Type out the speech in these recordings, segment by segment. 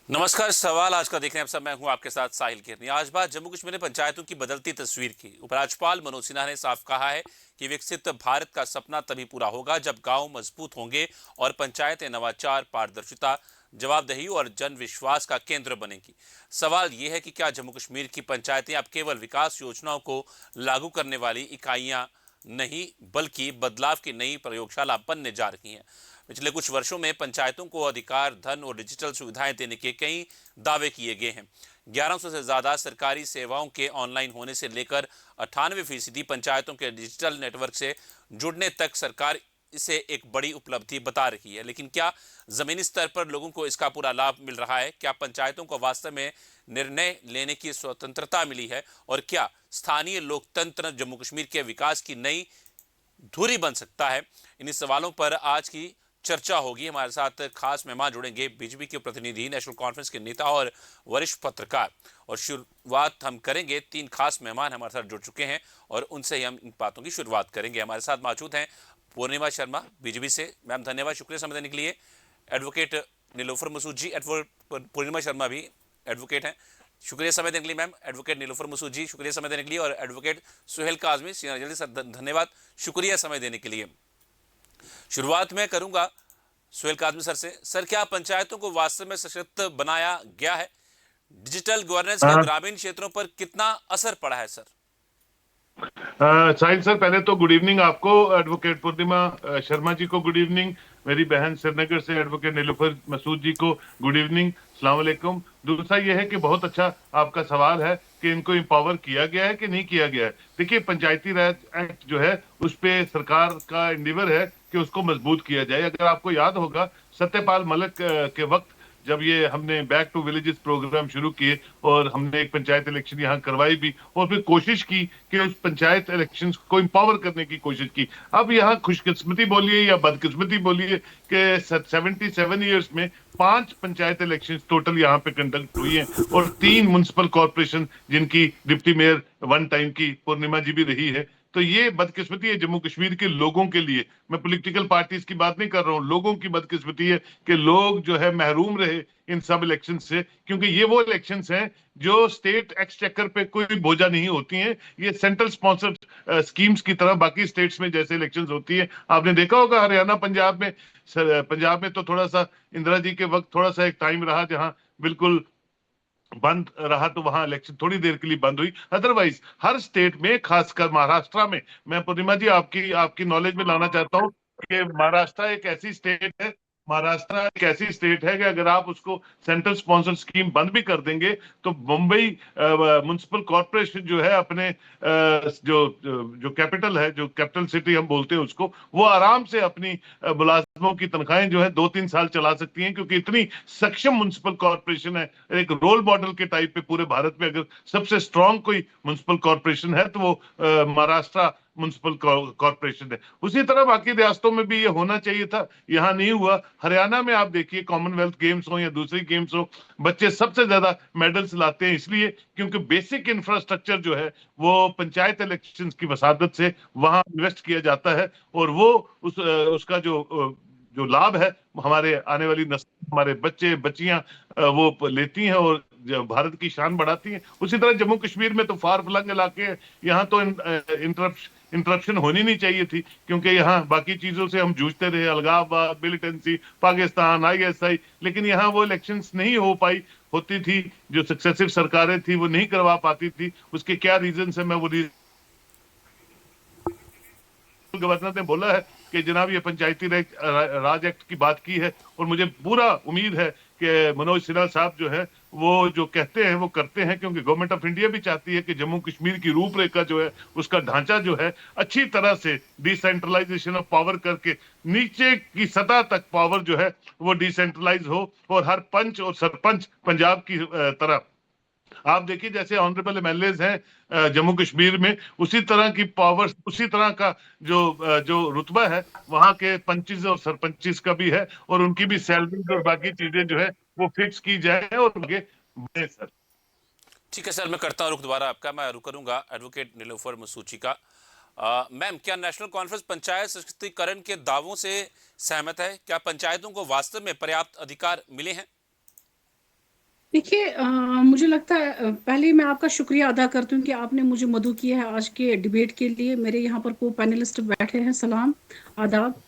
नमस्कार। सवाल आज का देख रहे हैं आप सब। मैं हूं आपके साथ साहिल किरनी। आज बात जम्मू कश्मीर में पंचायतों की बदलती तस्वीर की। उपराज्यपाल मनोज सिन्हा ने साफ कहा है कि विकसित भारत का सपना तभी पूरा होगा जब गांव मजबूत होंगे और पंचायतें नवाचार, पारदर्शिता, जवाबदेही और जन विश्वास का केंद्र बनेगी। सवाल यह है कि क्या जम्मू कश्मीर की पंचायतें अब केवल विकास योजनाओं को लागू करने वाली इकाइयां नहीं बल्कि बदलाव की नई प्रयोगशाला बनने जा रही हैं। पिछले कुछ वर्षों में पंचायतों को अधिकार, धन और डिजिटल सुविधाएं देने के कई दावे किए गए हैं। 1100 से ज्यादा सरकारी सेवाओं के ऑनलाइन होने से लेकर 98% पंचायतों के डिजिटल नेटवर्क से जुड़ने तक सरकार इसे एक बड़ी उपलब्धि बता रही है। लेकिन क्या जमीनी स्तर पर लोगों को इसका पूरा लाभ मिल रहा है? क्या पंचायतों को वास्तव में निर्णय लेने की स्वतंत्रता मिली है? और क्या स्थानीय लोकतंत्र जम्मू कश्मीर के विकास की नई धुरी बन सकता है? इन्हीं सवालों पर आज की चर्चा होगी। हमारे साथ खास मेहमान जुड़ेंगे, बीजेपी के प्रतिनिधि, नेशनल कॉन्फ्रेंस के नेता और वरिष्ठ पत्रकार। और शुरुआत हम करेंगे, तीन खास मेहमान हमारे साथ जुड़ चुके हैं और उनसे ही हम इन बातों की शुरुआत करेंगे। हमारे साथ मौजूद हैं पूर्णिमा शर्मा, बीजेपी से। मैम धन्यवाद, शुक्रिया समय देने के लिए। एडवोकेट नीलोफर मसूद जी, पूर्णिमा शर्मा भी एडवोकेट हैं, शुक्रिया समय देने के लिए। मैम एडवोकेट नीलोफर मसूद जी, शुक्रिया समय देने के लिए। और advocate Suhail Kazmi, senior journalist sir, धन्यवाद, शुक्रिया समय देने के लिए। शुरुआत में करूंगा सुहेल काजमी सर से। सर, क्या पंचायतों को वास्तव में सशक्त बनाया गया है? डिजिटल गवर्नेंस का हाँ। ग्रामीण क्षेत्रों पर कितना असर पड़ा है सर? साहिल सर, पहले तो गुड इवनिंग आपको। एडवोकेट पूर्णिमा शर्मा जी को गुड इवनिंग। मेरी बहन श्रीनगर से एडवोकेट नीलूफर मसूद जी को गुड इवनिंग, सलाम वालेकुम। दूसरा यह है कि बहुत अच्छा आपका सवाल है कि इनको एम्पावर किया गया है कि नहीं किया गया है। देखिए, पंचायती राज एक्ट जो है उस पे सरकार का इंडिवर है कि उसको मजबूत किया जाए। अगर आपको याद होगा, सत्यपाल मलिक के वक्त जब ये हमने बैक टू विलेजेस प्रोग्राम शुरू किए और हमने एक पंचायत इलेक्शन यहाँ करवाई भी और फिर कोशिश की कि उस पंचायत इलेक्शंस को एम्पावर करने की कोशिश की। अब यहाँ खुशकिस्मती बोलिए या बदकिस्मती बोलिए कि 77 ईयर्स में 5 पंचायत इलेक्शन टोटल यहाँ पे कंडक्ट हुई हैं और 3 म्युनिसिपल कॉर्पोरेशन जिनकी डिप्टी मेयर वन टाइम की पूर्णिमा जी भी रही है। तो ये बदकिस्मती है जम्मू कश्मीर के लोगों के लिए। मैं पॉलिटिकल पार्टीज की बात नहीं कर रहा हूँ, लोगों की बदकिस्मती है कि लोग जो है महरूम रहे इन सब इलेक्शन से, क्योंकि ये वो इलेक्शंस हैं जो स्टेट एक्सचेकर पे कोई बोझा नहीं होती हैं। ये सेंट्रल स्पॉन्सर्ड स्कीम्स की तरह बाकी स्टेट्स में जैसे इलेक्शंस होती है। आपने देखा होगा हरियाणा, पंजाब में। पंजाब में तो थोड़ा सा इंदिरा जी के वक्त थोड़ा सा एक टाइम रहा जहां बिल्कुल बंद रहा, तो वहां इलेक्शन थोड़ी देर के लिए बंद हुई। अदरवाइज हर स्टेट में, खासकर महाराष्ट्र में, मैं पूर्णिमा जी आपकी आपकी नॉलेज में लाना चाहता हूँ कि महाराष्ट्र एक ऐसी स्टेट है, महाराष्ट्र एक ऐसी स्टेट है कि अगर आप उसको सेंट्रल स्पॉन्सर स्कीम बंद भी कर देंगे तो मुंबई म्युनिसिपल कॉर्पोरेशन जो है अपने जो जो कैपिटल है, जो कैपिटल सिटी हम बोलते हैं उसको, वो आराम से अपनी मुलाजमों की तनख्वाहें जो है 2-3 साल चला सकती हैं, क्योंकि इतनी सक्षम म्युनिसिपल कॉर्पोरेशन है। एक रोल मॉडल के टाइप पे पूरे भारत में अगर सबसे स्ट्रांग कोई म्युनिसिपल कॉर्पोरेशन है तो वो महाराष्ट्र म्युनिसिपल कॉर्पोरेशन है। उसी तरह बाकी रियासतों में भी ये होना चाहिए था, यहाँ नहीं हुआ। हरियाणा में आप देखिए, कॉमनवेल्थ गेम्स हो या दूसरी गेम्स हो, बच्चे सबसे ज्यादा मेडल्स लाते हैं इसलिए क्योंकि बेसिक इंफ्रास्ट्रक्चर जो है वो पंचायत इलेक्शन की वसादत से वहां इन्वेस्ट किया जाता है। और वो उसका जो लाभ है हमारे आने वाली नस्ल, हमारे बच्चे बच्चियां वो लेती हैं और भारत की शान बढ़ाती हैं। उसी तरह जम्मू कश्मीर में तो फार फ्लंग इलाके हैं, यहाँ तो इंटरप्शन होनी नहीं चाहिए थी, क्योंकि यहाँ बाकी चीजों से हम जूझते रहे, अलगाववाद, मिलिटेंसी, पाकिस्तान, आईएसआई, लेकिन यहाँ वो इलेक्शंस नहीं हो पाई। होती थी, जो सक्सेसिव सरकारें थी वो नहीं करवा पाती थी। उसके क्या रीजन है, मैं वो गवर्नर ने बोला है कि जनाब ये पंचायती राज एक्ट की बात की है और मुझे पूरा उम्मीद है कि मनोज सिन्हा साहब जो है वो जो कहते हैं वो करते हैं, क्योंकि गवर्नमेंट ऑफ इंडिया भी चाहती है कि जम्मू कश्मीर की रूपरेखा जो है, उसका ढांचा जो है अच्छी तरह से डिसेंट्रलाइजेशन ऑफ पावर करके नीचे की सतह तक पावर जो है वो डिसेंट्रलाइज हो और हर पंच और सरपंच पंजाब की तरह। आप देखिए जैसे ऑनरेबल एमएलए हैं जम्मू कश्मीर में, उसी तरह की पावर, उसी तरह का जो रुतबा है वहां के पंचिस और सरपंचिस का भी है, और उनकी भी सैलरी और बाकी चीजें जो है वो फिक्स की जाए और आगे बढ़े सर। ठीक है सर, मैं करता हूँ रुख दोबारा आपका। मैं रुक करूंगा एडवोकेट नीलोफर मसूची का। मैम, क्या नेशनल कॉन्फ्रेंस पंचायत सशक्तिकरण के दावों से सहमत है? क्या पंचायतों को वास्तव में पर्याप्त अधिकार मिले हैं? देखिए, मुझे लगता है पहले मैं आपका शुक्रिया अदा करती हूँ कि आपने मुझे मदऊ किया है आज के डिबेट के लिए। मेरे यहाँ पर को पैनलिस्ट बैठे हैं, सलाम, आदाब।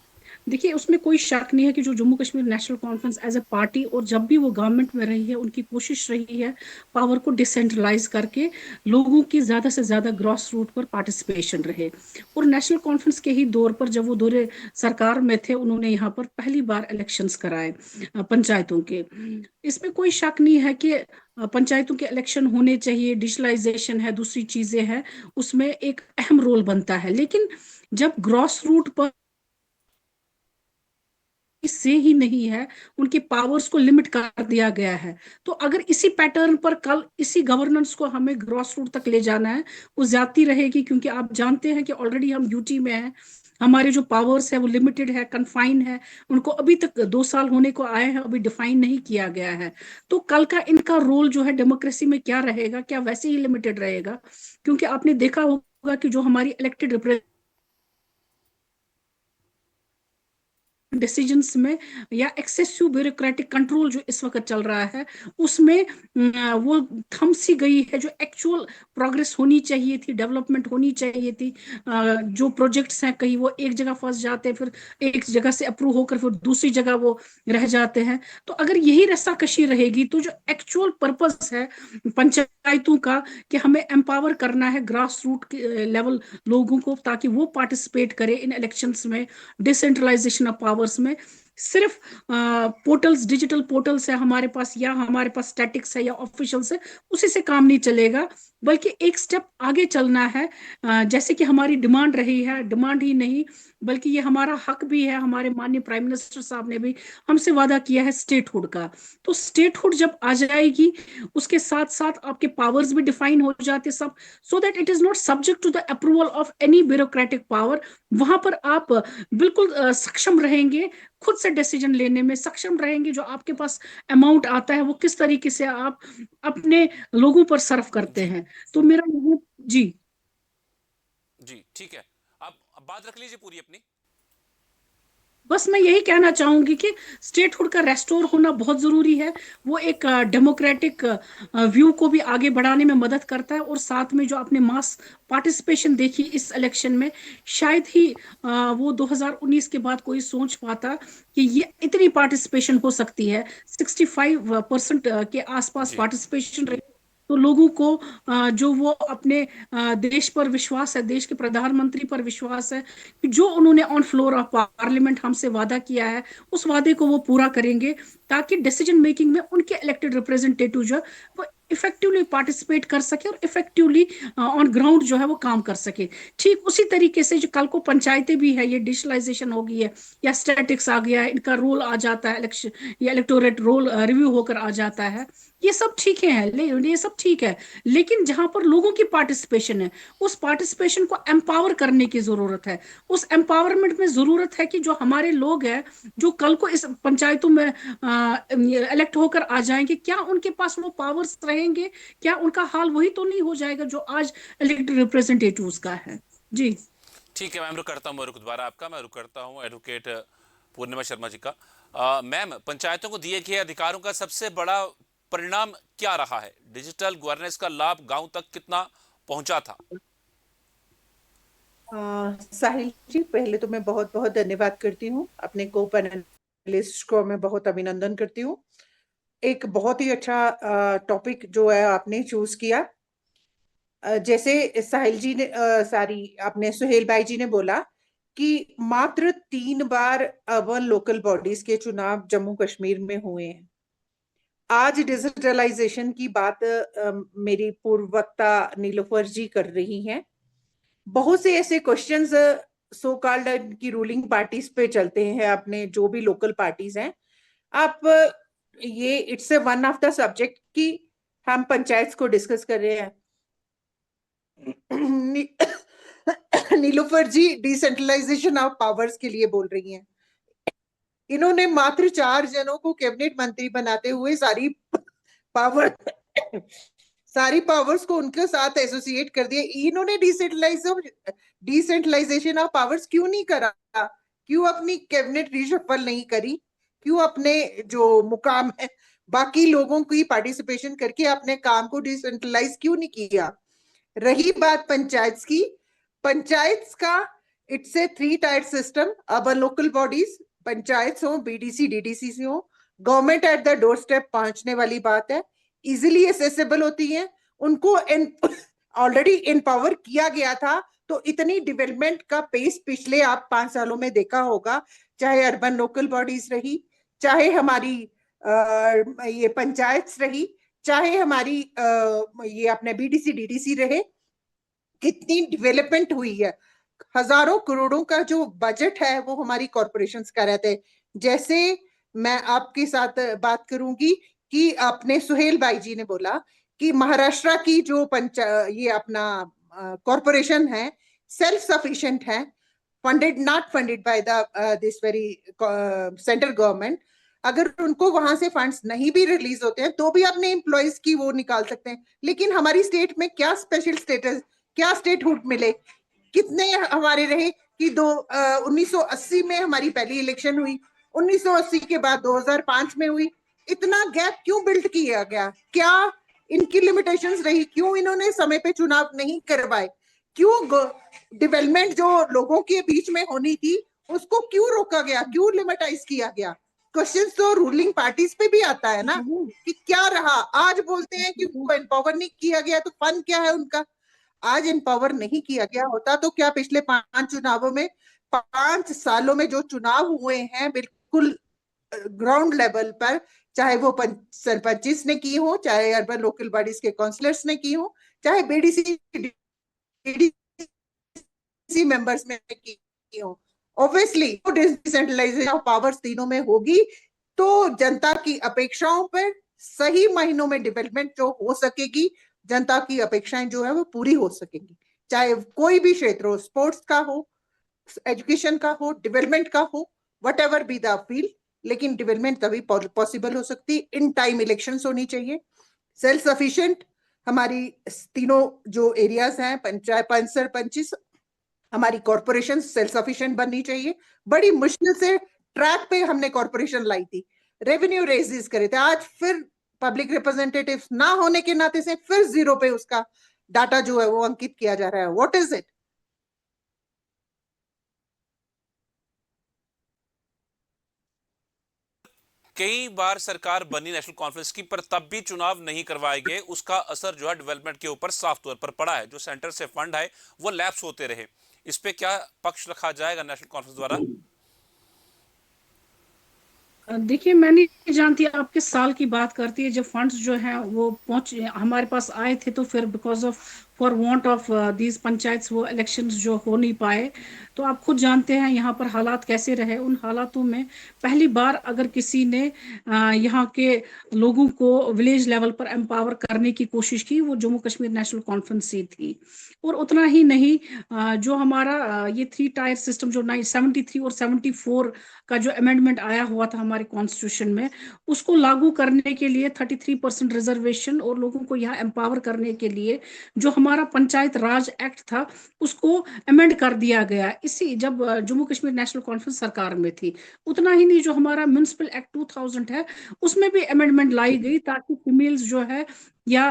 देखिए, उसमें कोई शक नहीं है कि जो Jammu Kashmir National Conference as a party और जब भी वो गवर्नमेंट में रही है, उनकी कोशिश रही है पावर को डिसेंट्रलाइज करके लोगों की ज्यादा से ज्यादा ग्रॉस रूट पर पार्टिसिपेशन रहे। और नेशनल कॉन्फ्रेंस के ही दौर पर जब वो दौरे सरकार में थे, उन्होंने यहाँ पर पहली बार इलेक्शंस कराए पंचायतों के। इसमें कोई शक नहीं है कि पंचायतों के इलेक्शन होने चाहिए। डिजिटलाइजेशन है, दूसरी चीजें हैं, उसमें एक अहम रोल बनता है। लेकिन जब ग्रॉस रूट पर से ही नहीं है, उनके पावर्स को लिमिट कर दिया गया है, तो अगर इसी पैटर्न पर कल इसी गवर्नेंस को हमें ग्रॉस रूट तक ले जाना है, वो ज्यादती रहेगी। क्योंकि आप जानते हैं कि ऑलरेडी हम यूटी में हैं, हमारे जो पावर्स है वो लिमिटेड है, कन्फाइन है। उनको अभी तक 2 साल होने को आए हैं, अभी डिफाइन नहीं किया गया है। तो कल का इनका रोल जो है डेमोक्रेसी में क्या रहेगा, क्या वैसे ही लिमिटेड रहेगा? क्योंकि आपने देखा होगा कि जो हमारी इलेक्टेड डिसीजंस में या एक्सेसिव ब्यूरोक्रेटिक कंट्रोल जो इस वक्त चल रहा है, उसमें वो थम सी गई है। जो एक्चुअल प्रोग्रेस होनी चाहिए थी, डेवलपमेंट होनी चाहिए थी, जो प्रोजेक्ट्स हैं कहीं वो एक जगह फंस जाते हैं, फिर एक जगह से अप्रूव होकर फिर दूसरी जगह वो रह जाते हैं। तो अगर यही रस्साकशी रहेगी तो जो एक्चुअल पर्पस है पंचायतों का, कि हमें एम्पावर करना है ग्रास रूट लेवल लोगों को, ताकि वो पार्टिसिपेट करें इन इलेक्शंस में, डिसेंट्रलाइजेशन ऑफ पावर्स में, सिर्फ पोर्टल्स, डिजिटल पोर्टल्स है हमारे पास, या हमारे पास स्टैटिक्स है या ऑफिशियल्स है, उसी से काम नहीं चलेगा। बल्कि एक स्टेप आगे चलना है। जैसे कि हमारी डिमांड रही है, डिमांड ही नहीं बल्कि ये हमारा हक भी है। हमारे माननीय प्राइम मिनिस्टर साहब ने भी हमसे वादा किया है स्टेटहुड का। तो स्टेटहुड जब आ जाएगी, उसके साथ साथ आपके पावर्स भी डिफाइन हो जाते सब, so that it is not subject to the approval of any bureaucratic power. वहां पर आप बिल्कुल सक्षम रहेंगे, खुद से डिसीजन लेने में सक्षम रहेंगे। जो आपके पास अमाउंट आता है वो किस तरीके से आप अपने लोगों पर सर्व करते जी हैं। तो मेरा जी, जी, ठीक है। आप बात रख लीजिए पूरी अपनी। बस मैं यही कहना चाहूंगी कि स्टेटहुड का रेस्टोर होना बहुत जरूरी है। वो एक डेमोक्रेटिक व्यू को भी आगे बढ़ाने में मदद करता है। और साथ में जो आपने मास पार्टिसिपेशन देखी इस इलेक्शन में, शायद ही वो 2019 के बाद कोई सोच पाता कि ये इतनी पार्टिसिपेशन हो सकती है। 65% के आसपास जी पार्टिसिपेशन रही। तो लोगों को जो वो अपने देश पर विश्वास है, देश के प्रधानमंत्री पर विश्वास है, जो उन्होंने ऑन फ्लोर ऑफ पार्लियामेंट हमसे वादा किया है, उस वादे को वो पूरा करेंगे, ताकि डिसीजन मेकिंग में उनके इलेक्टेड रिप्रेजेंटेटिव जो है वो इफेक्टिवली पार्टिसिपेट कर सके और इफेक्टिवली ऑन ग्राउंड जो है वो काम कर सके। ठीक उसी तरीके से जो कल को पंचायतें भी है, ये डिजिटलाइजेशन हो गई है या स्टैटिक्स आ गया है, इनका रोल आ जाता है, इलेक्शन या इलेक्टोरेट रोल रिव्यू होकर आ जाता है, ये सब ठीक है, ये सब ठीक है। लेकिन जहां पर लोगों की पार्टिसिपेशन है, उस पार्टिसिपेशन को एम्पावर करने की जरूरत है। उस एम्पावरमेंट में जरूरत है कि जो हमारे लोग हैं, जो कल को इस पंचायतों में इलेक्ट होकर आ जाएंगे, क्या उनके पास वो पावर्स रहेंगे? क्या उनका हाल वही तो नहीं हो जाएगा जो आज इलेक्टेड रिप्रेजेंटेटिव्स का है? जी, ठीक है, मैं रुक करता हूँ, मैं रुक दोबारा आपका मैं रुक करता हूँ एडवोकेट पूर्णिमा शर्मा जी का। मैम, पंचायतों को दिए गए अधिकारों का सबसे बड़ा परिणाम क्या रहा है? डिजिटल गवर्नेंस का लाभ गांव तक कितना पहुंचा था? साहिल जी, पहले तो मैं बहुत बहुत धन्यवाद करती हूँ, अपने को पैनलिस्ट को मैं बहुत अभिनंदन करती हूँ। एक बहुत ही अच्छा टॉपिक जो है आपने चूज किया। जैसे साहिल जी ने आपने सुहेल भाई जी ने बोला कि मात्र 3 बार अर्बन लोकल बॉडीज के चुनाव जम्मू कश्मीर में हुए हैं। आज डिजिटलाइजेशन की बात मेरी पूर्ववक्ता नीलोफर जी कर रही हैं। बहुत से ऐसे क्वेश्चंस सो कॉल्ड की रूलिंग पार्टीज पे चलते हैं, अपने जो भी लोकल पार्टीज हैं। आप ये it's a one of the subject कि हम पंचायत को डिस्कस कर रहे हैं। नीलोफर जी डिसेंट्रलाइजेशन ऑफ पावर्स के लिए बोल रही हैं। इन्होंने मात्र 4 जनों को कैबिनेट मंत्री बनाते हुए पावर सारी पावर्स को उनके साथ एसोसिएट कर दिया। इन्होंने डिसेंट्रलाइजेशन ऑफ पावर्स क्यों नहीं करा? क्यों अपनी कैबिनेट रिशफल नहीं करी? क्यों अपने जो मुकाम है बाकी लोगों की पार्टिसिपेशन करके अपने काम को डिसेंट्रलाइज क्यों नहीं किया? रही बात पंचायत की, पंचायत का इट्स ए 3 टायर सिस्टम। अब लोकल बॉडीज, पंचायत हो, बीडीसी डीडीसी से हो, government at the door step पहुंचने वाली बात है, इजिली एसेसेबल होती है, उनको ऑलरेडी एम्पावर किया गया था। तो इतनी डेवलपमेंट का पेस पिछले आप 5 सालों में देखा होगा, चाहे अर्बन लोकल बॉडीज रही, चाहे हमारी ये पंचायत रही, चाहे हमारी ये अपने बीडीसी डीडीसी रहे, कितनी डेवलपमेंट हुई है। हजारों करोड़ों का जो बजट है वो हमारी कॉरपोरेशंस का रहता है। जैसे मैं आपके साथ बात करूंगी कि आपने सुहेल भाई जी ने बोला कि महाराष्ट्र की जो ये अपना कॉरपोरेशन है सेल्फ सफिशिएंट है, funded not funded by the this very central government. अगर उनको वहां से फंड्स नहीं भी रिलीज होते हैं तो भी अपने एम्प्लॉयज की वो निकाल सकते हैं। लेकिन हमारी स्टेट में क्या स्पेशल स्टेटस, क्या स्टेटहुड मिले? कितने हमारे रहे कि 1980 में हमारी पहली इलेक्शन हुई, 1980 के बाद 2005 में हुई। इतना गैप क्यों बिल्ड किया गया? क्या इनकी लिमिटेशंस रही? क्यों इन्होंने समय पे चुनाव नहीं करवाए? क्यों डेवलपमेंट जो लोगों के बीच में होनी थी उसको क्यों रोका गया, क्यों लिमिटाइज किया गया? क्वेश्चन तो रूलिंग पार्टीज पे भी आता है ना कि क्या रहा। आज बोलते हैं कि उनको एम्पावर नहीं किया गया, तो फन क्या है उनका? आज एम्पावर नहीं किया गया होता तो क्या पिछले 5 चुनावों में, 5 सालों में जो चुनाव हुए हैं बिल्कुल ग्राउंड लेवल पर, चाहे वो सरपंचिस ने की हो, चाहे अर्बन लोकल बॉडीज के काउंसलर्स ने की हो, चाहे बीडीसी डीडीसी मेंबर्स में की हो, ऑब्वियसली डिसेंट्रलाइजेशन ऑफ पावर्स तीनों में होगी तो जनता की अपेक्षाओं पर सही मायनों में डेवलपमेंट जो हो सकेगी, जनता की अपेक्षाएं जो है वो पूरी हो सकेंगी। चाहे कोई भी क्षेत्र हो, स्पोर्ट्स का हो, एजुकेशन का हो, डेवलपमेंट का हो, what ever be the field, लेकिन डेवलपमेंट तभी पॉसिबल हो सकती। इन टाइम इलेक्शंस होनी चाहिए, सेल्फ सफिशिएंट हमारी तीनों जो एरियाज हैं, पंचायत, पंच, सरपंच, हमारी कॉरपोरेशन सेल्फ सफिशिएंट बननी चाहिए। बड़ी मुश्किल से ट्रैक पे हमने कॉरपोरेशन लाई थी, रेवेन्यू रेजेस करे थे, आज फिर पब्लिक रिप्रेजेंटेटिव ना होने के नाते से फिर जीरो पे उसका डाटा जो है वो अंकित किया जा रहा है। What is it? कई बार सरकार बनी नेशनल कॉन्फ्रेंस की, पर तब भी चुनाव नहीं करवाए गए। उसका असर जो है डेवलपमेंट के ऊपर साफ तौर पर पड़ा है। जो सेंटर से फंड है वो लैप्स होते रहे। इस पे क्या पक्ष रखा जाएगा नेशनल कॉन्फ्रेंस द्वारा? देखिए, मैं नहीं जानती आप किस साल की बात करती है जब फंड्स जो हैं वो पहुंच हमारे पास आए थे, तो फिर because of for want of these panchayats वो इलेक्शंस जो हो नहीं पाए। तो आप खुद जानते हैं यहाँ पर हालात कैसे रहे। उन हालातों में पहली बार अगर किसी ने यहाँ के लोगों को विलेज लेवल पर एम्पावर करने की कोशिश की, वो जम्मू कश्मीर नेशनल कॉन्फ्रेंस से थी। और उतना ही नहीं, जो हमारा ये 3 टायर सिस्टम जो 73 और 74 का जो अमेंडमेंट आया हुआ था हमारे कॉन्स्टिट्यूशन में, उसको लागू करने के लिए 33% रिजर्वेशन और लोगों को यहाँ एम्पावर करने के लिए जो हमारा पंचायत राज एक्ट था उसको अमेंड कर दिया गया। इसी जब जम्मू कश्मीर नेशनल कॉन्फ्रेंस सरकार में थी। उतना ही नहीं, जो हमारा म्युनिसिपल एक्ट 2000 है उसमें भी अमेंडमेंट लाई गई ताकि फीमेल्स जो है या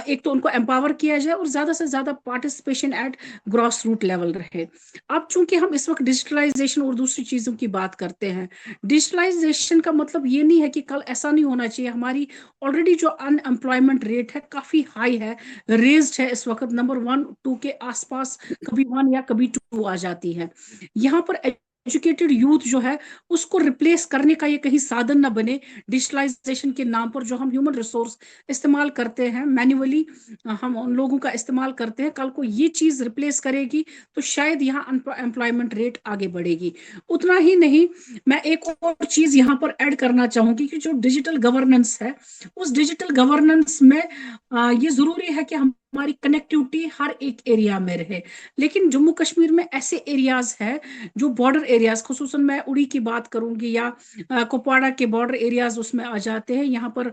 एक तो उनको एम्पावर किया जाए और ज्यादा से ज्यादा participation at grass root level रहे। अब चूंकि हम इस वक्त डिजिटलाइजेशन और दूसरी चीजों की बात करते हैं, डिजिटलाइजेशन का मतलब ये नहीं है कि कल ऐसा नहीं होना चाहिए। हमारी ऑलरेडी जो अनएम्प्लॉयमेंट रेट है काफी हाई है, रेज्ड है, इस वक्त नंबर 1-2 के आसपास, कभी 1 या कभी 2 आ जाती है। यहाँ पर एजुकेटेड यूथ जो है उसको रिप्लेस करने का ये कहीं साधन ना बने डिजिटलाइजेशन के नाम पर। जो हम ह्यूमन रिसोर्स इस्तेमाल करते हैं मैन्युअली, हम उन लोगों का इस्तेमाल करते हैं, कल को ये चीज रिप्लेस करेगी तो शायद यहाँ एम्प्लॉयमेंट रेट आगे बढ़ेगी। उतना ही नहीं, मैं एक और चीज यहाँ पर ऐड करना चाहूंगी कि जो डिजिटल गवर्नेंस है, उस डिजिटल गवर्नेंस में ये जरूरी है कि हम हमारी कनेक्टिविटी हर एक एरिया में रहे। लेकिन जम्मू कश्मीर में ऐसे एरियाज है जो बॉर्डर एरियाज, खुसूसन मैं उड़ी की बात करूंगी या कुपवाड़ा के बॉर्डर एरियाज उसमें आ जाते हैं। यहाँ पर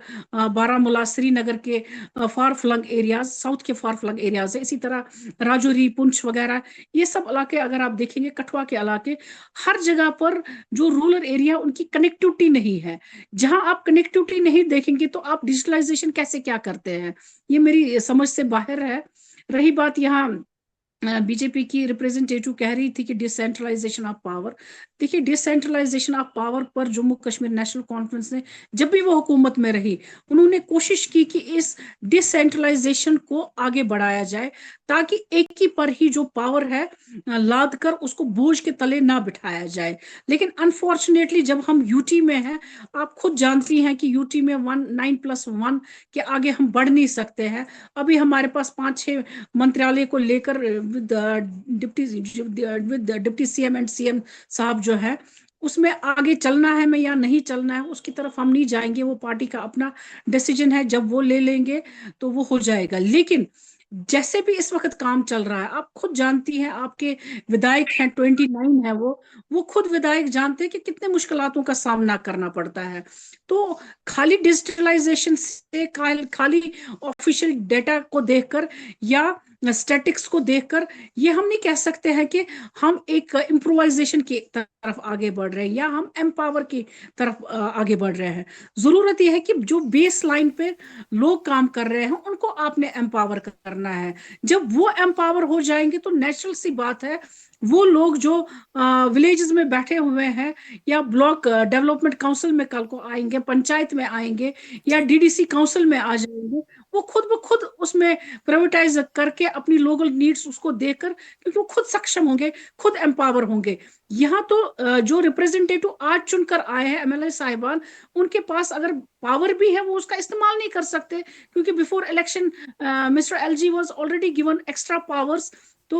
बारामूला, श्रीनगर के फार फ्लंग एरियाज, साउथ के फार फ्लंग एरियाज है। इसी तरह राजौरी, पुंछ वगैरह, ये सब इलाके अगर आप देखेंगे, कठुआ के इलाके, हर जगह पर जो रूरल एरिया उनकी कनेक्टिविटी नहीं है। जहां आप कनेक्टिविटी नहीं देखेंगे तो आप डिजिटलाइजेशन कैसे क्या करते हैं, ये मेरी समझ से बाहर है। रही बात यहाँ बीजेपी की रिप्रेजेंटेटिव कह रही थी कि डिसेंट्रलाइजेशन ऑफ पावर, देखिए डिसेंट्रलाइजेशन ऑफ पावर पर जम्मू कश्मीर नेशनल कॉन्फ्रेंस ने, जब भी वो हुकूमत में रही, उन्होंने कोशिश की कि इस डिसेंट्रलाइजेशन को आगे बढ़ाया जाए, ताकि एक ही पर ही जो पावर है लाद कर उसको बोझ के तले ना बिठाया जाए। लेकिन अनफॉर्चुनेटली जब हम यूटी में हैं, आप खुद जानती हैं कि यूटी में 9+1 के आगे हम बढ़ नहीं सकते हैं। अभी हमारे पास 5-6 मंत्रालय को लेकर with deputy CM and CM साहब जो है, उसमें आगे चलना है में या नहीं चलना है उसकी तरफ हम नहीं जाएंगे। वो पार्टी का अपना डिसीजन है, जब वो ले लेंगे तो वो हो जाएगा। लेकिन जैसे भी इस वक्त काम चल रहा है, आप खुद जानती हैं, आपके विधायक हैं 29 है, वो खुद विधायक जानते हैं कि कितने मुश्किलातों का सामना करना पड़ता है। तो खाली डिजिटलाइजेशन से, खाली ऑफिशियल डेटा को देखकर या स्टैटिक्स को देखकर ये हम नहीं कह सकते हैं कि हम एक इम्प्रोवाइजेशन की तरफ आगे बढ़ रहे हैं या हम एम्पावर की तरफ आगे बढ़ रहे हैं। जरूरत यह है कि जो बेस लाइन पे लोग काम कर रहे हैं उनको आपने एम्पावर करना है। जब वो एम्पावर हो जाएंगे तो नेचुरल सी बात है, वो लोग जो विलेजेस में बैठे हुए हैं या ब्लॉक डेवलपमेंट काउंसिल में कल को आएंगे, पंचायत में आएंगे या जी। डीडीसी काउंसिल में आ जाएंगे, वो खुद उसमें प्राइवेटाइज करके अपनी लोकल नीड्स उसको देकर, क्योंकि वो खुद सक्षम होंगे, खुद एम्पावर होंगे। यहाँ तो जो रिप्रेजेंटेटिव आज चुनकर आए हैं एमएलए साहिबान, उनके पास अगर पावर भी है वो उसका इस्तेमाल नहीं कर सकते, क्योंकि before election mister LG was already given extra powers. तो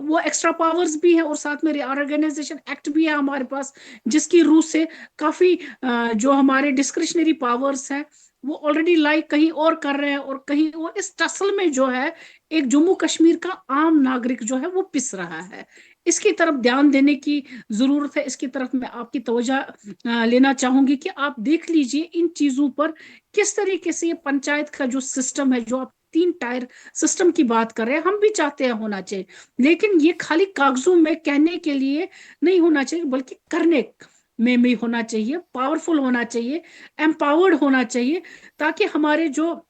वो एक्स्ट्रा पावर्स भी है और साथ में रिऑर्गेनाइजेशन एक्ट भी है हमारे पास, जिसकी रूह से काफी जो हमारे डिस्क्रिशनरी पावर्स हैं वो ऑलरेडी लाइक कहीं और कर रहे हैं और कहीं और। इस टसल में जो है एक जम्मू कश्मीर का आम नागरिक जो है वो पिस रहा है। इसकी तरफ ध्यान देने की जरूरत है। इसकी तरफ मैं आपकी तवज्जो लेना चाहूंगी कि आप देख लीजिए इन चीजों पर किस तरीके से ये पंचायत का जो सिस्टम है, जो आप 3 टायर सिस्टम की बात कर रहे हैं, हम भी चाहते हैं होना चाहिए, लेकिन ये खाली कागजों में कहने के लिए नहीं होना चाहिए, बल्कि करने में भी होना चाहिए, पावरफुल होना चाहिए, एम्पावर्ड होना चाहिए, ताकि हमारे जो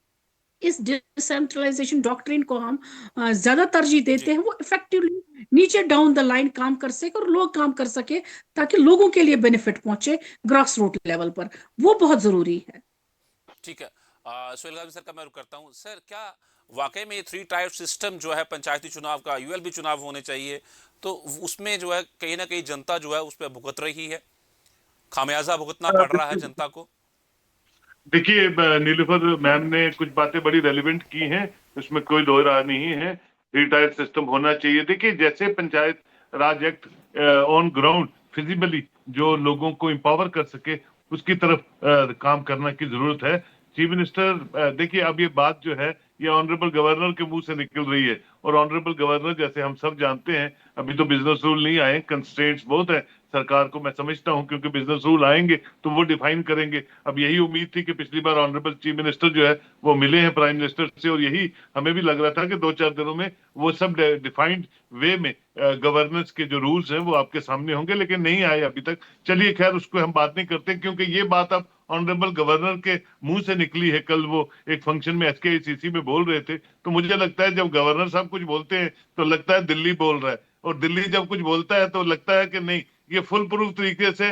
इस डिसेंट्रलाइजेशन डॉक्ट्रिन को हम ज्यादा तरजीह देते जी। हैं, वो इफेक्टिवली नीचे डाउन द लाइन काम कर सके और लोग काम कर सके, ताकि लोगों के लिए बेनिफिट पहुंचे ग्रास रूट लेवल पर। वो बहुत जरूरी है। ठीक है। सोहेल गाजी सर का मैं रुक करता हूँ। सर, क्या वाकई में ये 3 टायर सिस्टम जो है पंचायती चुनाव का, यूएलबी चुनाव होने चाहिए, तो उसमें जो है कहीं ना कहीं जनता जो है उस पर भुगत रही है, खामियाजा भुगतना पड़ रहा है जनता को? देखिए, नीलूफर मैम ने कुछ बातें बड़ी रेलिवेंट की हैं, उसमें कोई दो राय नहीं है। 3 टायर सिस्टम होना चाहिए। देखिए, जैसे पंचायत राज एक्ट ऑन ग्राउंड फिजिबली जो लोगों को एम्पावर कर सके, उसकी तरफ काम करना की जरूरत है। चीफ मिनिस्टर, देखिए अब ये बात जो है ये ऑनरेबल गवर्नर के मुंह से निकल रही है, और ऑनरेबल गवर्नर जैसे हम सब जानते हैं, अभी तो बिजनेस रूल नहीं आए, कंस्ट्रेंट्स बहुत है सरकार को, मैं समझता हूं, क्योंकि बिजनेस रूल आएंगे तो वो डिफाइन करेंगे। अब यही उम्मीद थी कि पिछली बार ऑनरेबल चीफ मिनिस्टर जो है वो मिले हैं प्राइम मिनिस्टर से, और यही हमें भी लग रहा था कि 2-4 दिनों में वो सब डिफाइंड वे में गवर्नेंस के जो रूल्स हैं वो आपके सामने होंगे, लेकिन नहीं आए अभी तक। चलिए खैर, उसको हम बात नहीं करते, क्योंकि ये बात अब ऑनरेबल गवर्नर के मुंह से निकली है। कल वो एक फंक्शन में एसकेआईसीसी में बोल रहे थे, तो मुझे लगता है जब गवर्नर साहब कुछ बोलते हैं तो लगता है दिल्ली बोल रहा है, और दिल्ली जब कुछ बोलता है तो लगता है कि नहीं, ये फुल प्रूफ तरीके से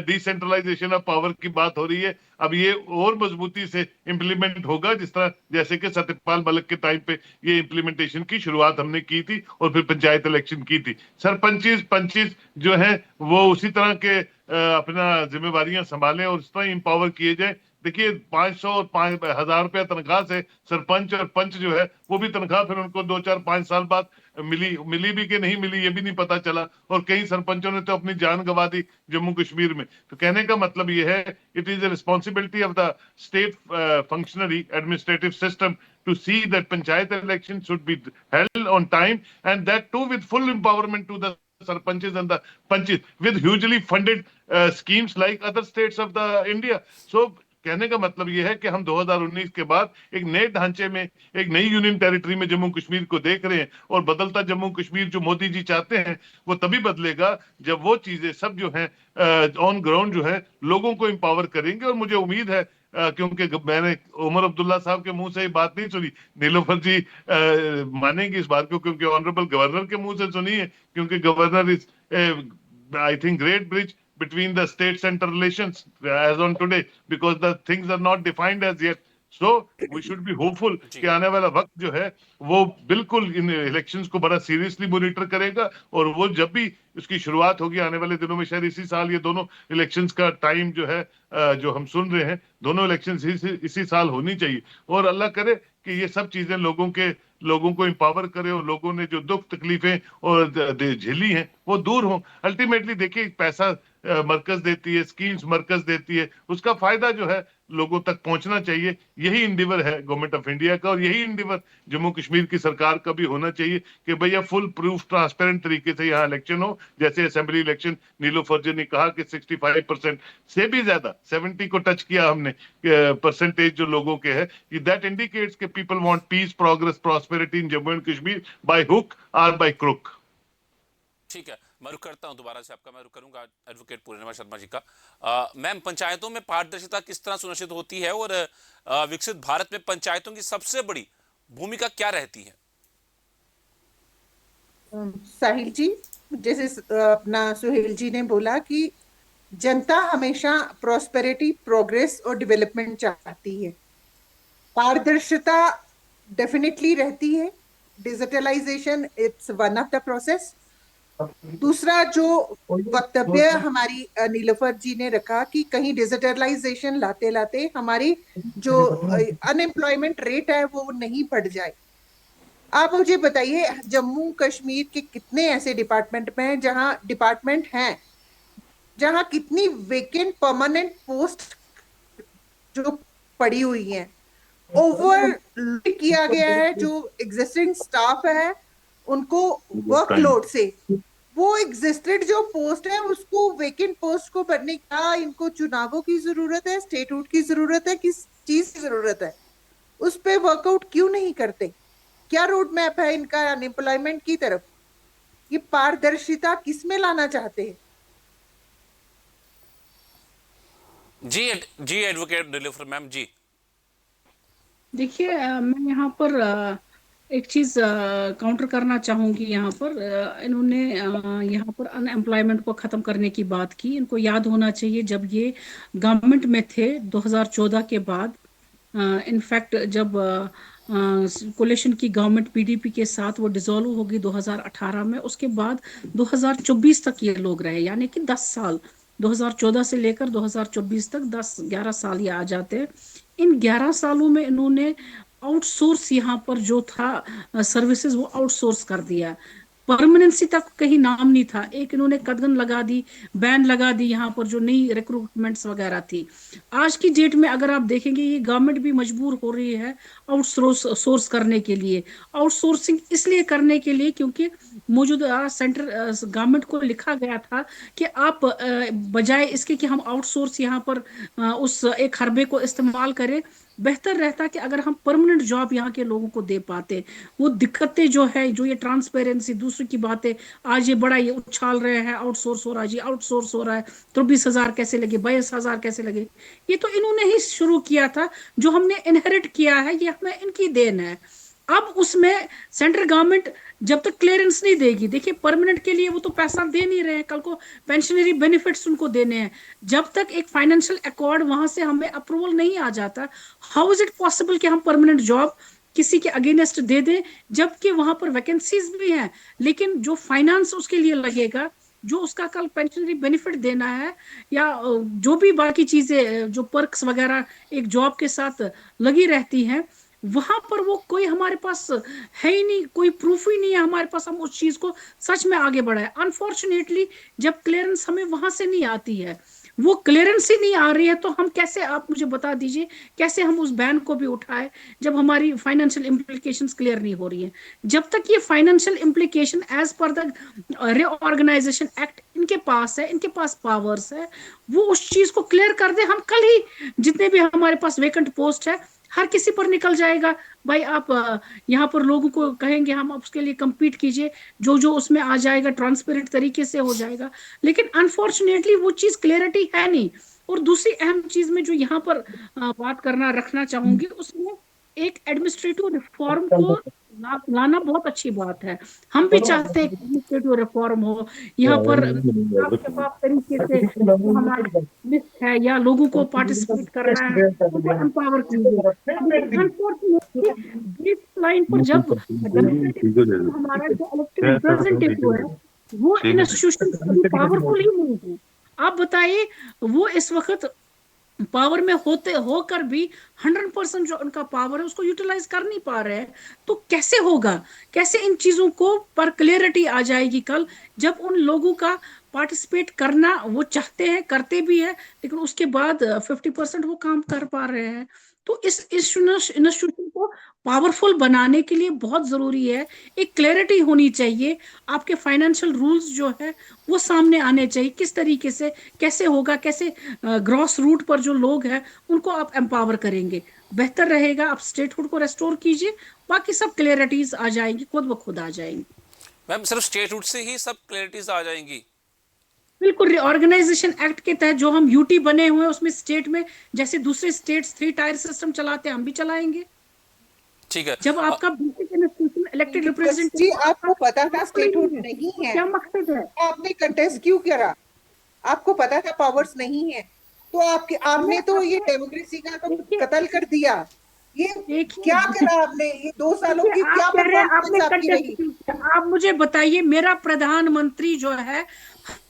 डिसेंट्रलाइजेशन ऑफ पावर की बात हो रही है। अब ये और मजबूती से इंप्लीमेंट होगा, जिस तरह जैसे कि सत्यपाल मलिक के टाइम पे ये इंप्लीमेंटेशन की शुरुआत हमने की थी और फिर पंचायत इलेक्शन की थी। सरपंचीज पंचीज जो है वो उसी तरह के अपना जिम्मेवारियां संभालें और इस तरह इंपावर किए जाए। देखिए, 500 और 5,000 रुपया तनख्वाह से सरपंच और पंच जो है वो भी तनख्वाह फिर उनको 2-4-5 साल बाद मिली भी कि नहीं मिली ये भी नहीं पता चला, और कई सरपंचों ने तो अपनी जान गंवा दी जम्मू कश्मीर में। तो कहने का मतलब ये है, it is the responsibility of the state functionary administrative system to see that panchayat election should be held on time, and that too with full empowerment to the sarpanches and the panches with hugely funded schemes like other states of the India. So कहने का मतलब यह है कि हम 2019 के बाद एक नए ढांचे में, एक नई यूनियन टेरिटरी में जम्मू कश्मीर को देख रहे हैं, और बदलता जम्मू कश्मीर जो मोदी जी चाहते हैं वो तभी बदलेगा जब वो चीजें सब जो हैं ऑन ग्राउंड जो है लोगों को एम्पावर करेंगे। और मुझे उम्मीद है क्योंकि मैंने उमर अब्दुल्ला साहब के मुंह से ये बात नहीं सुनी, नीलोफर जी मानेंगे इस बात को, क्योंकि ऑनरेबल गवर्नर के मुंह से सुनी है, क्योंकि governor is I think great bridge between the state center relations as on today, because the things are not defined as yet. So we should be hopeful कि आने वाला वक्त जो है वो बिल्कुल इन इलेक्शंस को बड़ा सीरियसली मॉनिटर करेगा, और वो जब भी इसकी शुरुआत होगी आने वाले दिनों में, शायद इसी साल ये दोनों इलेक्शंस का टाइम जो है जो हम सुन रहे हैं, दोनों इलेक्शंस इसी साल होनी चाहिए। और अल्लाह करे कि ये सब चीजें लोगों को एम्पावर करे, और लोगों ने जो दुख तकलीफें और झेली हैं वो दूर हों। अल्टीमेटली देखिए, पैसा मरकज देती है, स्कीम्स मरकज देती है, उसका फायदा जो है लोगों तक पहुंचना चाहिए। यही इंडिवर है गवर्नमेंट ऑफ इंडिया का, और यही इंडिवर जम्मू कश्मीर की सरकार का भी होना चाहिए कि भैया फुल प्रूफ ट्रांसपेरेंट तरीके से यहाँ इलेक्शन हो। जैसे असेंबली इलेक्शन नीलोफर जी ने कहा कि 65% से भी ज्यादा 70 को टच किया हमने परसेंटेज जो लोगों के है, दैट इंडिकेट्स कि people want piece, progress, prosperity in Jammu and Kashmir by hook और बाय क्रुक। ठीक है, मैं रुक करता हूं दोबारा से आपका, मैं रुक करूंगा एडवोकेट पूर्णिमा शर्मा जी का। मैम, पंचायतों में पारदर्शिता किस तरह सुनिश्चित होती है, और विकसित भारत में पंचायतों की सबसे बड़ी भूमिका क्या रहती है? साहिल जी, जैसे अपना सुहेल जी ने बोला कि जनता हमेशा प्रॉस्पेरिटी, प्रोग्रेस और डेवलपमेंट चाहती है। पारदर्शिता डेफिनेटली रहती है। Digitalization it's one of the process. दूसरा जो वक्तव्य हमारी नीलोफर जी ने रखा कि कहीं डिजिटलाइजेशन लाते लाते हमारी जो अनएम्प्लॉयमेंट रेट है वो नहीं बढ़ जाए। आप मुझे बताइए, जम्मू कश्मीर के कितने ऐसे डिपार्टमेंट में हैं जहां कितनी वेकेंट परमानेंट पोस्ट जो पड़ी हुई हैं, ओवर किया गया है। जो एग्जिस्टिंग स्टाफ है उनको वर्कलोड से, वो एग्जिस्टेड जो पोस्ट है उसको, वेकेंट पोस्ट को भरने का इनको चुनावों की जरूरत है, स्टेटूट की जरूरत है, किस चीज की जरूरत है, उस पे वर्कआउट क्यों नहीं करते? क्या रोड मैप है इनका अनएम्प्लॉयमेंट की तरफ? ये पारदर्शिता किसमें लाना चाहते हैं? जी एडवोकेट नीलोफर मैम जी। देखिए, मैं यहाँ पर एक चीज काउंटर करना चाहूंगी। यहाँ पर इन्होंने यहाँ पर अनएम्प्लॉयमेंट को खत्म करने की बात की। इनको याद होना चाहिए जब ये गवर्नमेंट में थे 2014 के बाद, इनफैक्ट जब कोलिशन की गवर्नमेंट पीडीपी के साथ वो डिसॉल्व होगी 2018 में, उसके बाद 2024 तक ये लोग रहे, यानी कि 10 साल, 2014 से लेकर 2024 तक 10-11 साल ये आ जाते हैं। इन 11 सालों में इन्होंने आउटसोर्स यहाँ पर जो था सर्विसेज, वो आउटसोर्स कर दिया। परमानेंसी तक कहीं नाम नहीं था। एक इन्होंने कदगन लगा दी, बैन लगा दी यहाँ पर जो नई रिक्रूटमेंट्स वगैरह थी। आज की डेट में अगर आप देखेंगे, ये गवर्नमेंट भी मजबूर हो रही है आउटसोर्स करने के लिए। आउटसोर्सिंग इसलिए करने के लिए क्योंकि मौजूदा सेंट्रल गवर्नमेंट को लिखा गया था कि आप बजाय इसके कि हम आउटसोर्स यहाँ पर उस 1 अरबे को इस्तेमाल करें, बेहतर रहता कि अगर हम परमानेंट जॉब यहाँ के लोगों को दे पाते। वो दिक्कतें जो है, जो ये ट्रांसपेरेंसी, दूसरी की बातें, आज ये बड़ा ये उछाल रहे हैं आउटसोर्स हो रहा है जी, आउटसोर्स हो रहा है, 23,000 कैसे लगे, 22,000 कैसे लगे? ये तो इन्होंने ही शुरू किया था, जो हमने इनहेरिट किया है, ये हमें इनकी देन है। अब उसमें सेंट्रल गवर्नमेंट जब तक क्लियरेंस नहीं देगी, देखिए परमानेंट के लिए वो तो पैसा दे नहीं रहे हैं, कल को पेंशनरी बेनिफिट्स उनको देने हैं। जब तक एक फाइनेंशियल अकॉर्ड वहां से हमें अप्रूवल नहीं आ जाता, हाउ इज इट पॉसिबल कि हम परमानेंट जॉब किसी के अगेंस्ट दे दें, जबकि वहां पर वैकेंसीज भी हैं, लेकिन जो फाइनेंस उसके लिए लगेगा, जो उसका कल पेंशनरी बेनिफिट देना है, या जो भी बाकी चीजें जो पर्क्स वगैरह एक जॉब के साथ लगी रहती हैं, वहां पर वो कोई हमारे पास है ही नहीं, कोई प्रूफ ही नहीं है हमारे पास हम उस चीज को सच में आगे बढ़ाए। अनफॉर्चुनेटली जब क्लियरेंस हमें वहां से नहीं आती है, वो क्लियरेंस ही नहीं आ रही है, तो हम कैसे, आप मुझे बता दीजिए कैसे हम उस बैन को भी उठाए जब हमारी फाइनेंशियल इम्प्लीकेशंस क्लियर नहीं हो रही है। जब तक ये financial implication as per the reorganization act इनके पास है, इनके पास पावर्स है, वो उस चीज को क्लियर कर दे, हम कल ही जितने भी हमारे पास वेकेंट पोस्ट है हर किसी पर निकल जाएगा। भाई आप यहाँ पर लोगों को कहेंगे हम उसके लिए compete कीजिए, जो जो उसमें आ जाएगा ट्रांसपेरेंट तरीके से हो जाएगा। लेकिन अनफॉर्चुनेटली वो चीज क्लियरिटी है नहीं। और दूसरी अहम चीज में जो यहाँ पर बात करना रखना चाहूंगी, उसमें एक एडमिनिस्ट्रेटिव रिफॉर्म को लाना बहुत अच्छी बात है। हम भी चाहते हैं एडमिनिस्ट्रेटिव रिफॉर्म हो यहाँ पर, शफाफ तरीके से जो हमारी लिस्ट है या लोगों को पार्टिसिपेट करना है उनको एम्पावर कीजिए। अनफॉर्चुनेटली बेस लाइन पर जब डेमोक्रेटिक हमारा जो इलेक्टेड रिप्रेजेंटेटिव है वो इंस्टीट्यूशन पावरफुल ही नहीं है। आप बताइए, वो इस वक्त पावर में होते होकर भी 100% जो उनका पावर है उसको यूटिलाइज कर नहीं पा रहे हैं। तो कैसे होगा, कैसे इन चीजों को पर क्लियरिटी आ जाएगी कल, जब उन लोगों का पार्टिसिपेट करना वो चाहते हैं, करते भी है, लेकिन उसके बाद 50% वो काम कर पा रहे हैं। तो इस इंस्टीट्यूशन को पावरफुल बनाने के लिए बहुत जरूरी है, एक क्लैरिटी होनी चाहिए। आपके फाइनेंशियल रूल्स जो है वो सामने आने चाहिए, किस तरीके से कैसे होगा, कैसे ग्रॉस रूट पर जो लोग हैं उनको आप एम्पावर करेंगे, बेहतर रहेगा। आप स्टेटहुड को रेस्टोर कीजिए, बाकी सब क्लियरिटीज आ जाएंगी, खुद ब खुद आ जाएंगी। मैम सिर्फ स्टेट रूट से ही सब क्लैरिटीज आ जाएंगी? बिल्कुल, रिऑर्गेनाइजेशन एक्ट के तहत जो हम यूटी बने हुए हैं उसमें स्टेट में जैसे दूसरे स्टेट्स 3 टायर सिस्टम चलाते हैं हम भी चलाएंगे। ठीक है। जब आपका बेसिक इंस्टीट्यूशन इलेक्टेड जी, रिप्रेजेंटेटिव आपको पता था स्टेटहुड नहीं है, क्या मकसद है? आपने कंटेस्ट क्यों करा? आपको पता था पावर्स नहीं है, तो आपने तो ये डेमोक्रेसी का तो कत्ल कर दिया। ये क्या करा आपने? ये 2 सालों की क्या परफॉर्मेंस आपकी रही? आप मुझे बताइए, मेरा प्रधानमंत्री जो है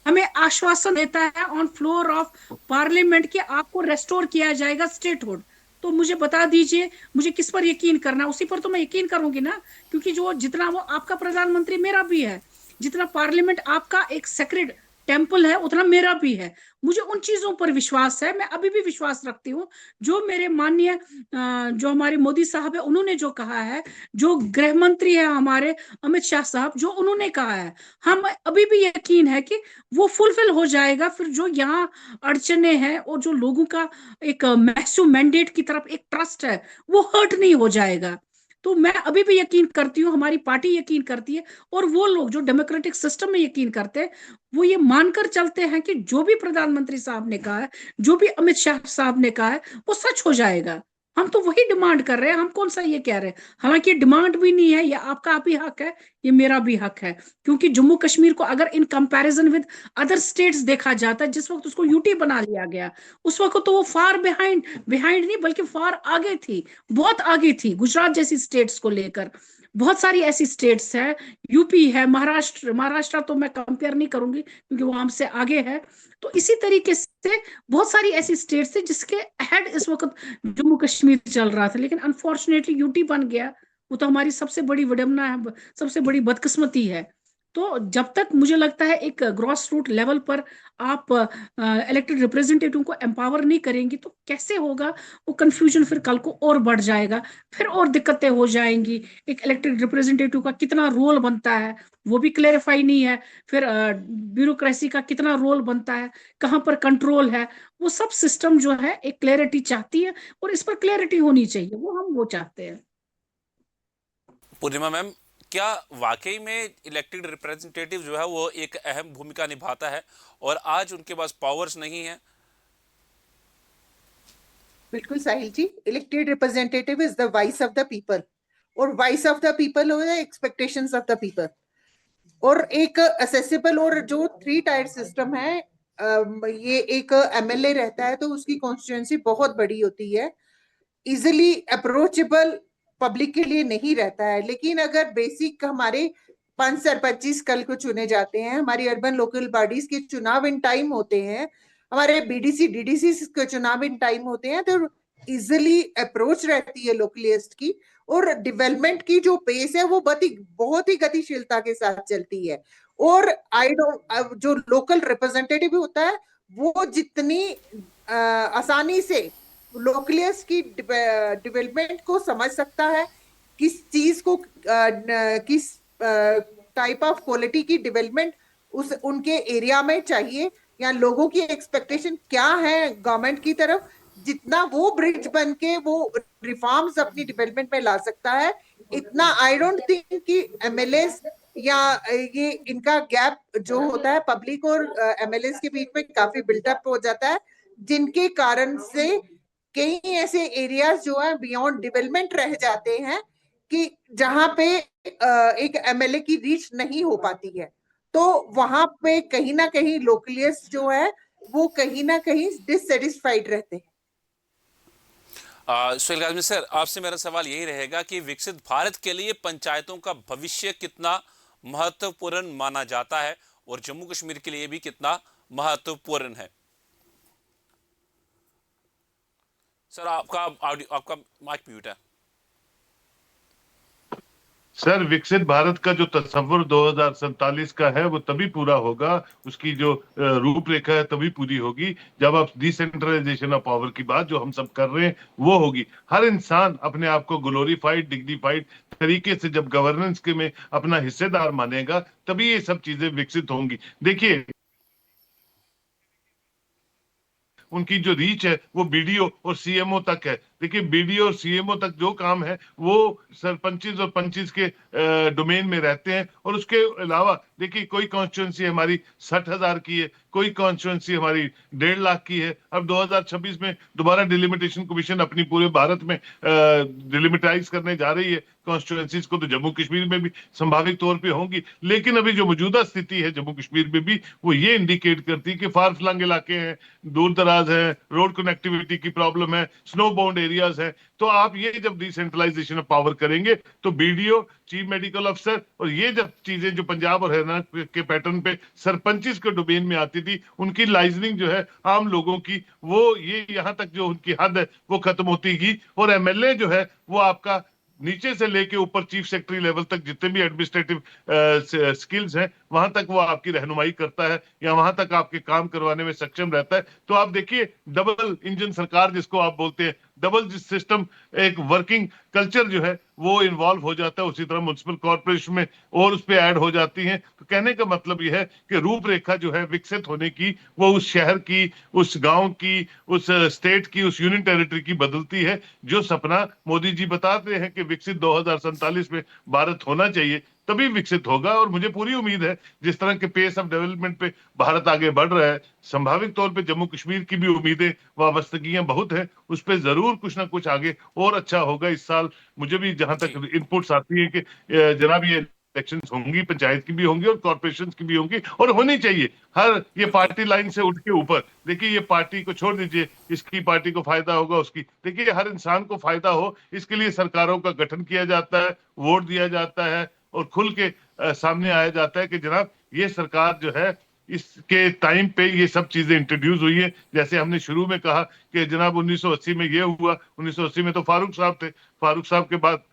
हमें आश्वासन देता है ऑन फ्लोर ऑफ पार्लियामेंट कि आपको रेस्टोर किया जाएगा स्टेटहुड, तो मुझे बता दीजिए मुझे किस पर यकीन करना, उसी पर तो मैं यकीन करूंगी ना, क्योंकि जो जितना वो आपका प्रधानमंत्री मेरा भी है, जितना पार्लियामेंट आपका एक सेक्रेड टेम्पल है उतना मेरा भी है। मुझे उन चीजों पर विश्वास है, मैं अभी भी विश्वास रखती हूँ। जो मेरे माननीय जो हमारे मोदी साहब है उन्होंने जो कहा है, जो गृह मंत्री है हमारे अमित शाह साहब जो उन्होंने कहा है, हम अभी भी यकीन है कि वो फुलफिल हो जाएगा। फिर जो यहाँ अड़चने हैं और जो लोगों का एक मैसिव मैंडेट की तरफ एक ट्रस्ट है वो हर्ट नहीं हो जाएगा। तो मैं अभी भी यकीन करती हूँ, हमारी पार्टी यकीन करती है, और वो लोग जो डेमोक्रेटिक सिस्टम में यकीन करते हैं वो ये मानकर चलते हैं कि जो भी प्रधानमंत्री साहब ने कहा है, जो भी अमित शाह साहब ने कहा है वो सच हो जाएगा। हम तो वही डिमांड कर रहे हैं, हम कौन सा ये कह रहे हैं। हालांकि ये डिमांड भी नहीं है, ये आपका भी हक है, ये मेरा भी हक है, क्योंकि जम्मू कश्मीर को अगर in comparison with other states देखा जाता है, जिस वक्त उसको यूटी बना लिया गया उस वक्त तो वो फार बिहाइंड बिहाइंड नहीं बल्कि फार आगे थी, बहुत आगे थी गुजरात जैसी स्टेट्स को लेकर। बहुत सारी ऐसी स्टेट्स है, यूपी है, महाराष्ट्र तो मैं कंपेयर नहीं करूंगी क्योंकि वो हमसे आगे है। तो इसी तरीके से बहुत सारी ऐसी स्टेट्स है जिसके हेड इस वक्त जम्मू कश्मीर चल रहा था, लेकिन अनफॉर्चुनेटली यूटी बन गया। वो तो हमारी सबसे बड़ी विडंबना है, सबसे बड़ी बदकिस्मती है। तो जब तक मुझे लगता है एक ग्रॉस रूट लेवल पर आप इलेक्टेड रिप्रेजेंटेटिव को एम्पावर नहीं करेंगी तो कैसे होगा। वो कंफ्यूजन फिर कल को और बढ़ जाएगा, फिर और दिक्कतें हो जाएंगी। एक इलेक्टेड रिप्रेजेंटेटिव का कितना रोल बनता है वो भी क्लेरिफाई नहीं है, फिर ब्यूरोक्रेसी का कितना रोल बनता है, कहाँ पर कंट्रोल है, वो सब सिस्टम जो है एक क्लैरिटी चाहती है, और इस पर क्लैरिटी होनी चाहिए, वो चाहते हैं। पूर्णिमा मैम, क्या वाकई में इलेक्टेड रिप्रेजेंटेटिव जो है वो एक अहम भूमिका निभाता है और आज उनके पास पावर्स नहीं है? बिल्कुल Sahil ji, elected representative is the voice of the people, और वॉइस ऑफ द पीपल हो the expectations of the people. और एक असेसिबल, और जो 3 टायर सिस्टम है, ये एक एमएलए रहता है तो उसकी कॉन्स्टिट्यूएंसी बहुत बड़ी होती है, इजिली अप्रोचेबल पब्लिक के लिए नहीं रहता है। लेकिन अगर बेसिक हमारे 5 सरपंच कल को चुने जाते हैं, हमारी अर्बन लोकल बॉडीज के चुनाव इन टाइम होते हैं, हमारे बीडीसी डीडीसी के चुनाव इन टाइम होते हैं, तो इजिली अप्रोच रहती है लोकलिस्ट की, और डेवलपमेंट की जो पेस है वो बहुत ही गतिशीलता के साथ चलती है। और आई डोंट, जो लोकल रिप्रेजेंटेटिव होता है वो जितनी आसानी से लोकलिस्ट की डेवलपमेंट को समझ सकता है, किस चीज को किस टाइप ऑफ क्वालिटी की डेवलपमेंट उस उनके एरिया में चाहिए, या लोगों की एक्सपेक्टेशन क्या है गवर्नमेंट की तरफ, जितना वो ब्रिज बन के वो रिफॉर्म्स अपनी डेवलपमेंट में ला सकता है, इतना आई डोंट थिंक कि एमएलए या ये इनका गैप जो होता है पब्लिक और एमएलए के बीच में काफी बिल्टअप हो जाता है, जिनके कारण से कई ऐसे एरियाज जो है बियॉन्ड डेवलपमेंट रह जाते हैं कि जहां पे एक एमएलए की रीच नहीं हो पाती है। तो वहां पे कहीं ना कहीं लोकलिस्ट जो है वो कहीं ना कहीं डिससेटिस्फाइड रहते हैं। सुहेल काज़मी सर, आपसे मेरा सवाल यही रहेगा कि विकसित भारत के लिए पंचायतों का भविष्य कितना महत्वपूर्ण माना जाता है और जम्मू कश्मीर के लिए भी कितना महत्वपूर्ण है? सर आपका माइक म्यूट है। सर, विकसित भारत का जो तस्वर 2047 का है वो तभी पूरा होगा, उसकी जो रूपरेखा है तभी पूरी होगी जब आप डिसेंट्रलाइजेशन ऑफ पावर की बात जो हम सब कर रहे हैं वो होगी। हर इंसान अपने आप को ग्लोरीफाइड, डिग्निफाइड तरीके से जब गवर्नेंस के में अपना हिस्सेदार मानेगा तभी ये सब चीजें विकसित होंगी। देखिए, उनकी जो रीच है वो बीडीओ और सीएमओ तक है। देखिए, बीडीओ और सीएमओ तक जो काम है वो सरपंचिस और पंचिस के डोमेन में रहते हैं, और उसके अलावा देखिए कोई कॉन्स्टिट्यूंसी हमारी 60,000 की है, कोई कॉन्स्टिट्यूंसी हमारी 1.5 लाख की है। अब 2026 में दोबारा डिलिमिटेशन कमीशन अपनी पूरे भारत में डिलिमिटाइज करने जा रही है कॉन्स्टिट्यूंसीज को, तो जम्मू कश्मीर में भी संभावित तौर पे होंगी। लेकिन अभी जो मौजूदा स्थिति है जम्मू कश्मीर में भी वो ये इंडिकेट करती है कि फार फ्लंग इलाके हैं, दूर दराज है, रोड कनेक्टिविटी की प्रॉब्लम है, स्नो बाउंड एरियाज है। तो आप ये जब डिसेंट्रलाइजेशन ऑफ पावर करेंगे तो बीडीओ, चीफ मेडिकल अफसर, और ये जब चीजें जो पंजाब और हरियाणा के पैटर्न पे सरपंचिस के डोमेन में आती थी, उनकी लाइजनिंग जो है आम लोगों की, वो ये यहाँ तक जो उनकी हद है वो खत्म होती गई, और एमएलए जो है वो आपका नीचे से लेके ऊपर चीफ सेक्रेटरी लेवल तक जितने भी एडमिनिस्ट्रेटिव स्किल्स हैं वहां तक वो आपकी रहनुमाई करता है या वहां तक आपके काम करवाने में सक्षम रहता है। तो आप देखिए, डबल इंजन सरकार जिसको आप बोलते हैं, डबल सिस्टम, एक वर्किंग कल्चर जो है वो इन्वॉल्व हो जाता है। उसी तरह म्युनिसिपल कॉर्पोरेशन में और उस पे ऐड हो जाती हैं। तो कहने का मतलब यह है कि रूपरेखा जो है विकसित होने की वो उस शहर की, उस गांव की, उस स्टेट की, उस यूनियन टेरिटरी की बदलती है। जो सपना मोदी जी बताते हैं कि विकसित 2047 में भारत होना चाहिए, तभी विकसित होगा। और मुझे पूरी उम्मीद है जिस तरह के पेस ऑफ डेवलपमेंट पे भारत आगे बढ़ रहा है, संभावित तौर पे जम्मू कश्मीर की भी उम्मीदें वाबस्तगियां बहुत है, उस पर जरूर कुछ ना कुछ आगे और अच्छा होगा इस साल। मुझे भी जहां तक इनपुट्स आती है कि जनाब ये इलेक्शन होंगी, पंचायत की भी होंगी और कॉर्पोरेशन की भी होंगी, और होनी चाहिए। हर ये पार्टी लाइन से उठ के ऊपर, देखिए ये पार्टी को छोड़ दीजिए, इसकी पार्टी को फायदा होगा, उसकी, देखिए हर इंसान को फायदा हो, इसके लिए सरकारों का गठन किया जाता है, वोट दिया जाता है, और खुल के सामने आया जाता है कि जनाब ये सरकार जो है इसके टाइम पे ये सब चीजें इंट्रोड्यूस हुई है। जैसे हमने शुरू में कहा कि जनाब 1980 में ये हुआ, 1980 में तो फारूक साहब थे, फारूक साहब के बाद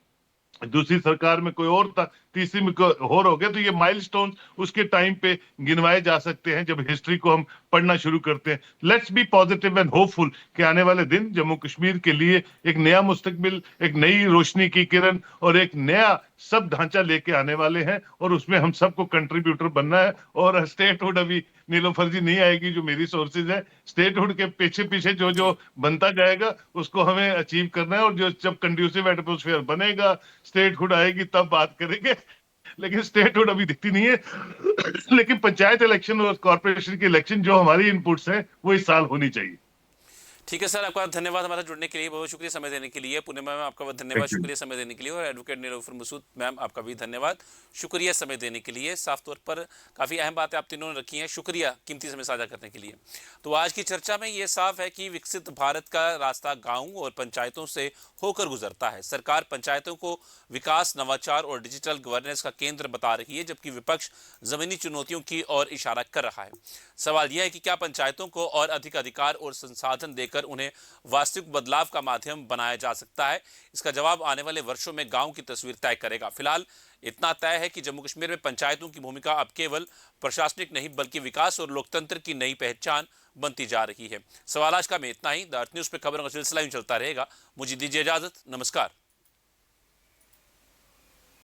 दूसरी सरकार में कोई और था, तीसरी में कोई और हो गया। तो ये माइलस्टोन्स उसके टाइम पे गिनवाए जा सकते हैं जब हिस्ट्री को हम पढ़ना शुरू करते हैं। Let's be positive and hopeful कि आने वाले दिन जम्मू कश्मीर के लिए एक नया मुस्तकबिल, एक नई रोशनी की किरण और एक नया सब ढांचा लेके आने वाले हैं, और उसमें हम सबको कंट्रीब्यूटर बनना है। और स्टेटहुड, अभी नीलोफर जी नहीं आएगी जो मेरी सोर्सेज है, स्टेटहुड के पीछे पीछे जो जो बनता जाएगा उसको हमें अचीव करना है। और जो जब कंड्यूसिव एटमोस्फेयर बनेगा, स्टेटहुड आएगी, तब बात करेंगे। लेकिन स्टेटहुड अभी दिखती नहीं है। लेकिन पंचायत इलेक्शन और कॉर्पोरेशन की इलेक्शन जो हमारी इनपुट्स हैं वो इस साल होनी चाहिए। ठीक है सर, आपका धन्यवाद हमारा जुड़ने के लिए, बहुत शुक्रिया समय देने के लिए। पूर्णिमा मैम आपका बहुत धन्यवाद, शुक्रिया समय देने के लिए। और एडवोकेट नीलोफर मसूद मैम आपका भी धन्यवाद, शुक्रिया समय देने के लिए। साफ तौर पर काफ़ी अहम बातें आप तीनों ने रखी हैं, शुक्रिया कीमती समय साझा करने के लिए। तो आज की चर्चा में ये साफ है कि विकसित भारत का रास्ता गाँव और पंचायतों से होकर गुजरता है। सरकार पंचायतों को विकास, नवाचार और डिजिटल गवर्नेंस का केंद्र बता रही है, जबकि विपक्ष जमीनी चुनौतियों की ओर इशारा कर रहा है। सवाल यह है कि क्या पंचायतों को और अधिक अधिकार और संसाधन देकर मिलकर उन्हें वास्तविक बदलाव का माध्यम बनाया जा सकता है? इसका जवाब आने वाले वर्षों में गांव की तस्वीर तय करेगा। फिलहाल इतना तय है कि जम्मू कश्मीर में पंचायतों की भूमिका अब केवल प्रशासनिक नहीं बल्कि विकास और लोकतंत्र की नई पहचान बनती जा रही है। सवाल आज का में इतना ही। द अर्थ न्यूज पे खबरों का सिलसिला यूं चलता रहेगा। मुझे दीजिए इजाजत। नमस्कार।